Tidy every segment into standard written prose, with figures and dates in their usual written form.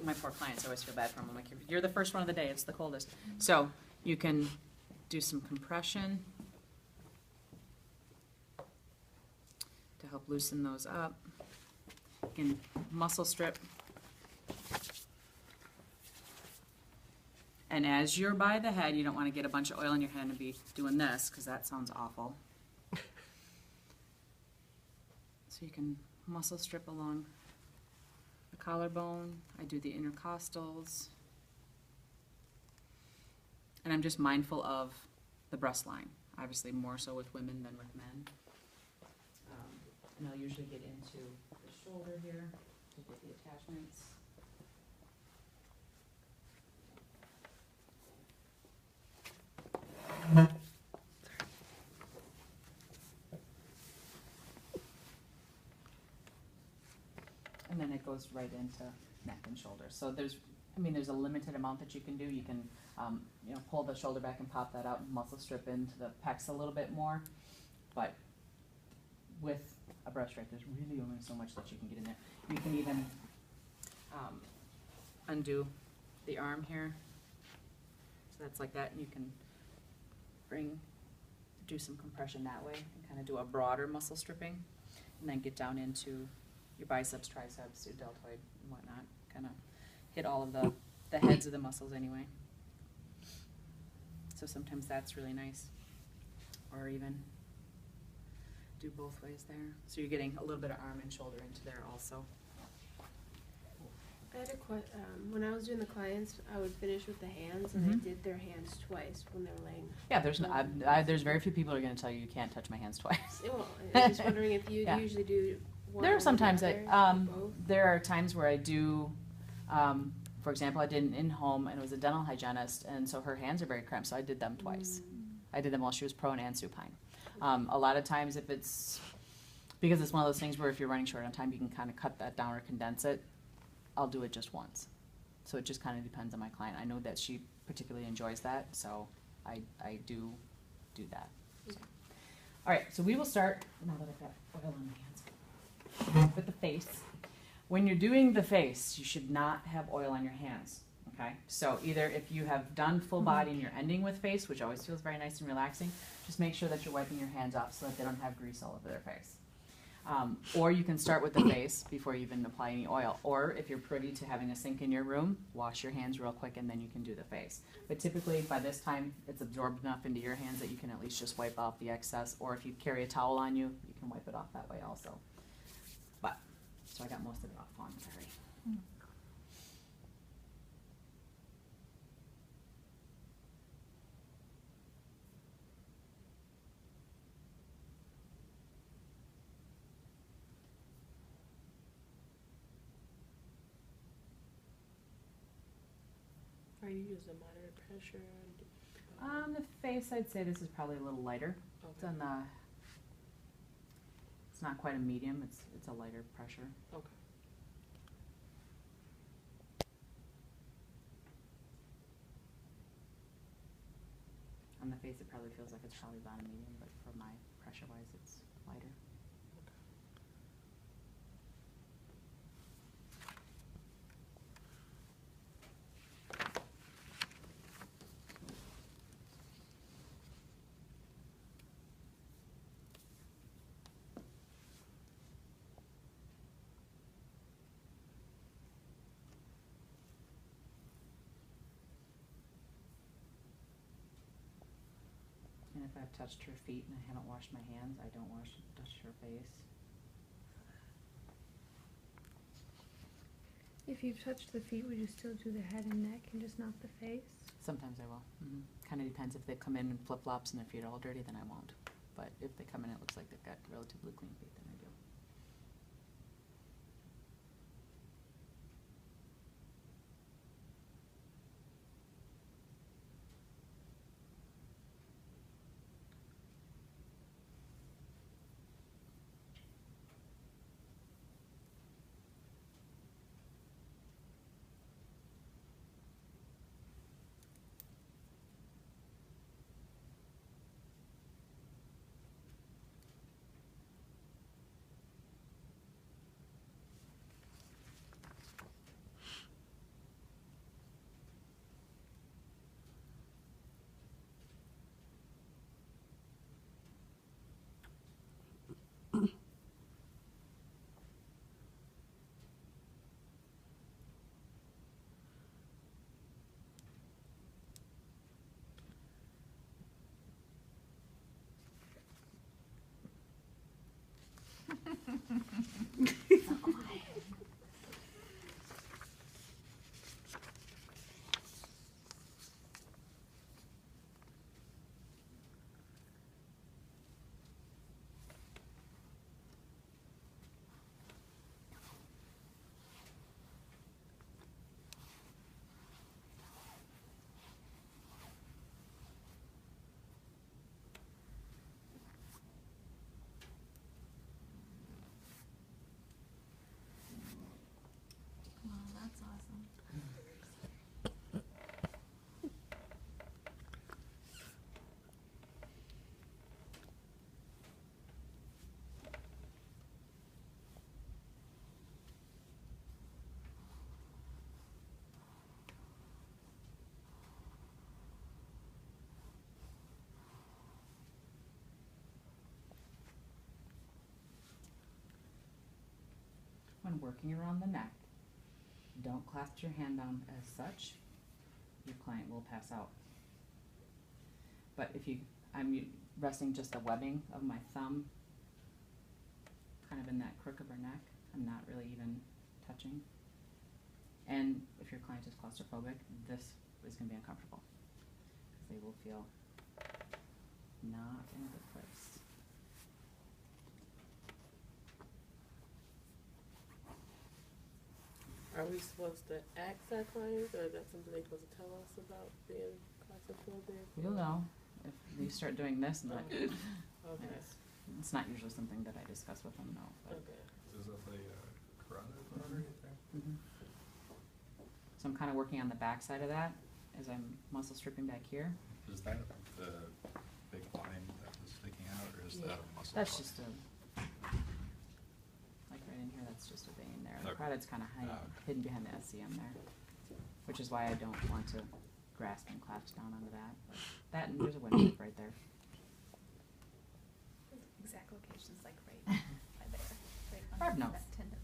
My poor clients, I always feel bad for them. I'm like, you're the first one of the day, it's the coldest. So you can do some compression to help loosen those up. You can muscle strip. And as you're by the head, you don't want to get a bunch of oil in your hand and be doing this, because that sounds awful. So you can muscle strip along the collarbone. I do the intercostals. And I'm just mindful of the breast line, obviously more so with women than with men. And I'll usually get into the shoulder here to get the attachments. And then it goes right into neck and shoulder. So there's a limited amount that you can do. You can, pull the shoulder back and pop that out and muscle strip into the pecs a little bit more. But with a breaststroke, there's really only so much that you can get in there. You can even undo the arm here. So that's like that. And you can do some compression that way and kind of do a broader muscle stripping. And then get down into your biceps, triceps, your deltoid, and whatnot. Kind of hit all of the heads of the muscles anyway. So sometimes that's really nice. Or even do both ways there. So you're getting a little bit of arm and shoulder into there also. I had a question. When I was doing the clients, I would finish with the hands, and I did their hands twice when they were laying. Yeah, there's very few people who are going to tell you you can't touch my hands twice. Well, I was just wondering if you usually do one. There are some times that there are times where I do. For example, I did an in-home, and it was a dental hygienist, and so her hands are very cramped, so I did them twice. I did them while she was prone and supine. A lot of times, if it's because it's one of those things where if you're running short on time, you can kind of cut that down or condense it. I'll do it just once. So it just kind of depends on my client. I know that she particularly enjoys that, so I do that. So. All right, so we will start, now that I've got oil on my hands, with the face. When you're doing the face, you should not have oil on your hands, okay? So either if you have done full body and you're ending with face, which always feels very nice and relaxing, just make sure that you're wiping your hands off so that they don't have grease all over their face. Or you can start with the face before you even apply any oil. Or if you're privy to having a sink in your room, wash your hands real quick and then you can do the face. But typically by this time it's absorbed enough into your hands that you can at least just wipe off the excess. Or if you carry a towel on you, you can wipe it off that way also. But, so I got most of it off on, sorry. Or you use a moderate pressure? The face, I'd say this is probably a little lighter. Okay. It's on the, it's not quite a medium, it's a lighter pressure. Okay. On the face, it probably feels like it's probably about a medium, but for my pressure-wise, it's lighter. And if I've touched her feet and I haven't washed my hands, I don't touch her face. If you've touched the feet, would you still do the head and neck and just not the face? Sometimes I will. Kind of depends. If they come in flip-flops and their feet are all dirty, then I won't. But if they come in, it looks like they've got relatively clean feet, then I do. on working around the neck. Don't clasp your hand down as such. Your client will pass out. But if I'm resting just the webbing of my thumb kind of in that crook of her neck. I'm not really even touching. And if your client is claustrophobic, this is going to be uncomfortable because they will feel not in a good place. Are we supposed to ask our clients, or is that something they're supposed to tell us about being claustrophobic? You'll know if you start doing this, and like, Okay. it's not usually something that I discuss with them, no. But. Okay. Is that the carotid artery thing? Mm-hmm. So I'm kind of working on the back side of that as I'm muscle stripping back here. Is that the big line that was sticking out, or is that a muscle? That's line? just a, like right in here, that's just a vein there. The Okay. carotid's kind of hidden behind the SCM there, which is why I don't want to grasp and clasp down onto that. But that, and there's a window right there. Exact locations, like right there, right Hard under nose. that tendon.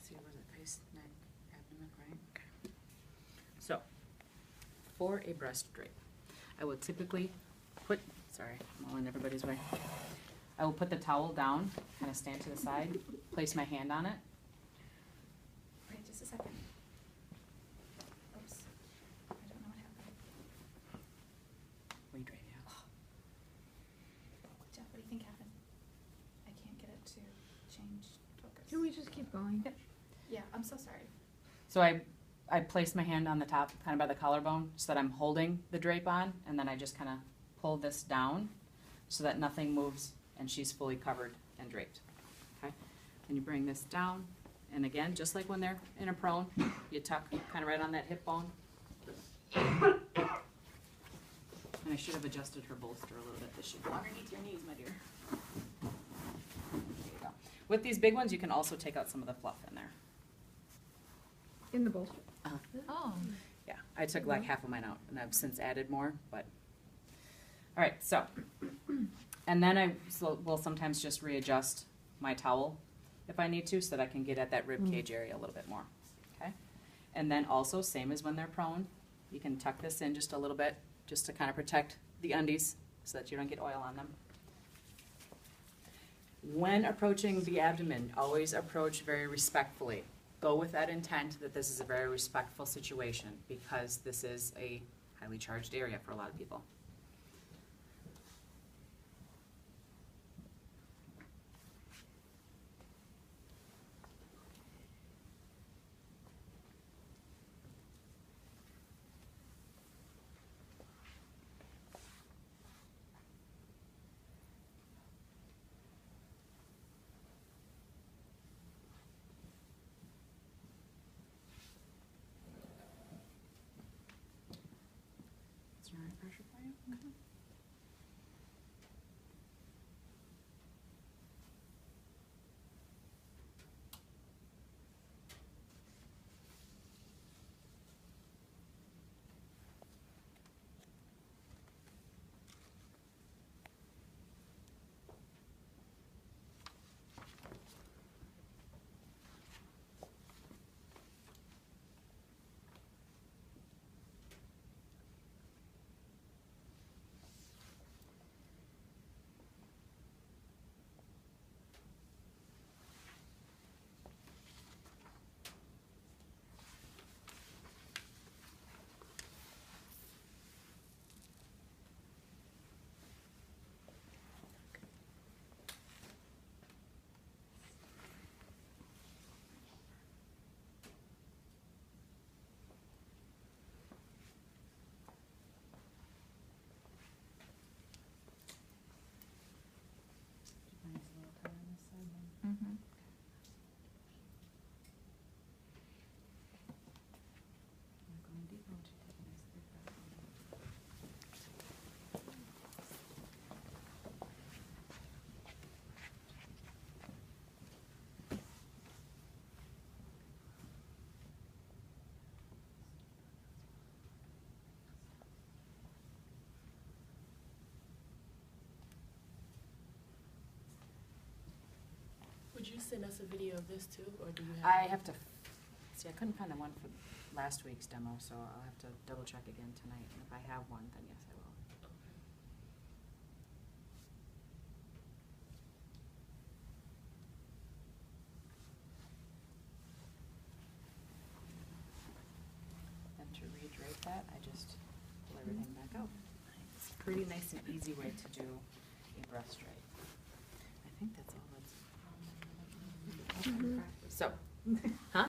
See, was it face, neck, abdomen, right? Okay. So, for a breast drape, I will typically put, sorry, I'm all in everybody's way. I will put the towel down, kind of stand to the side, place my hand on it. Wait, just a second. Oops, I don't know what happened. Redrape, yeah. Jeff, what do you think happened? I can't get it to change focus. Can we just keep going? Yep. Yeah, I'm so sorry. So I place my hand on the top, kind of by the collarbone, so that I'm holding the drape on, and then I just kind of pull this down so that nothing moves and she's fully covered and draped. Okay? Then you bring this down, and again, just like when they're in a prone, you tuck kind of right on that hip bone. And I should have adjusted her bolster a little bit. This should go underneath your knees, my dear. There you go. With these big ones, you can also take out some of the fluff in there. In the bolster? Oh. Yeah, I took like half of mine out, and I've since added more, but. All right, so, and then will sometimes just readjust my towel if I need to, so that I can get at that rib cage area a little bit more, okay? And then also, same as when they're prone, you can tuck this in just a little bit, just to kind of protect the undies, so that you don't get oil on them. When approaching the abdomen, always approach very respectfully. Go with that intent that this is a very respectful situation, because this is a highly charged area for a lot of people. Is there any pressure for you? Okay. send us a video of this too, or do you have? I have to, see, I couldn't find the one for last week's demo, so I'll have to double check again tonight, and if I have one, then yes, I will. And to redrape that, I just pull everything back out. It's a pretty nice and easy way to do a breast stripe. I think that's all that's. So, huh?